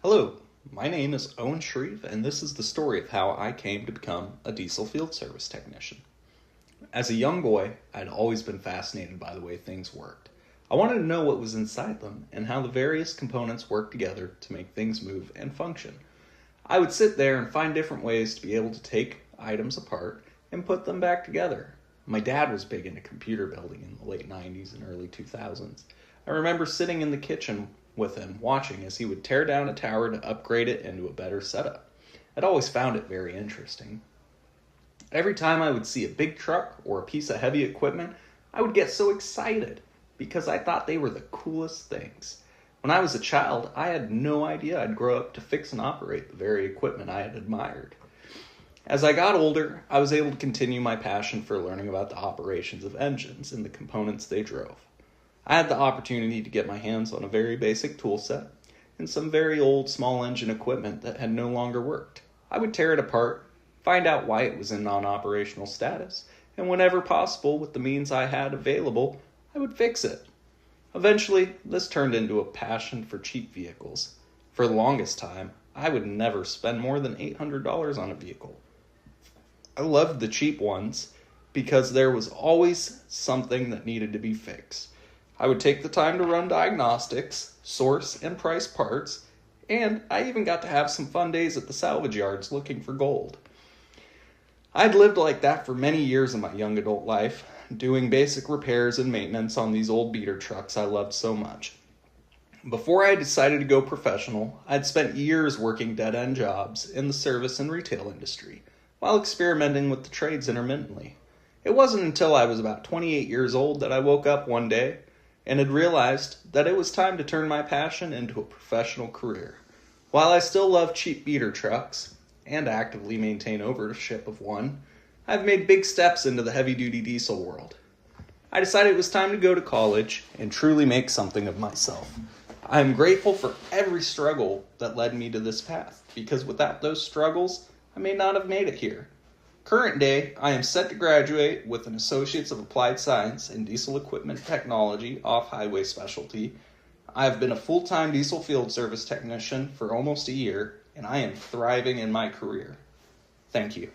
Hello, my name is Owen Shreve, and this is the story of how I came to become a diesel field service technician. As a young boy, I'd always been fascinated by the way things worked. I wanted to know what was inside them and how the various components worked together to make things move and function. I would sit there and find different ways to be able to take items apart and put them back together. My dad was big into computer building in the late 90s and early 2000s. I remember sitting in the kitchen with him, watching as he would tear down a tower to upgrade it into a better setup. I'd always found it very interesting. Every time I would see a big truck or a piece of heavy equipment, I would get so excited because I thought they were the coolest things. When I was a child, I had no idea I'd grow up to fix and operate the very equipment I had admired. As I got older, I was able to continue my passion for learning about the operations of engines and the components they drove. I had the opportunity to get my hands on a very basic tool set and some very old small engine equipment that had no longer worked. I would tear it apart, find out why it was in non-operational status, and whenever possible with the means I had available, I would fix it. Eventually, this turned into a passion for cheap vehicles. For the longest time, I would never spend more than $800 on a vehicle. I loved the cheap ones because there was always something that needed to be fixed. I would take the time to run diagnostics, source and price parts, and I even got to have some fun days at the salvage yards looking for gold. I'd lived like that for many years in my young adult life, doing basic repairs and maintenance on these old beater trucks I loved so much. Before I decided to go professional, I'd spent years working dead-end jobs in the service and retail industry, while experimenting with the trades intermittently. It wasn't until I was about 28 years old that I woke up one day and had realized that it was time to turn my passion into a professional career. While I still love cheap beater trucks and actively maintain ownership of one, I've made big steps into the heavy-duty diesel world. I decided it was time to go to college and truly make something of myself. I am grateful for every struggle that led me to this path, because without those struggles, I may not have made it here. Current day, I am set to graduate with an Associates of Applied Science in Diesel Equipment Technology off-highway specialty. I have been a full-time diesel field service technician for almost a year, and I am thriving in my career. Thank you.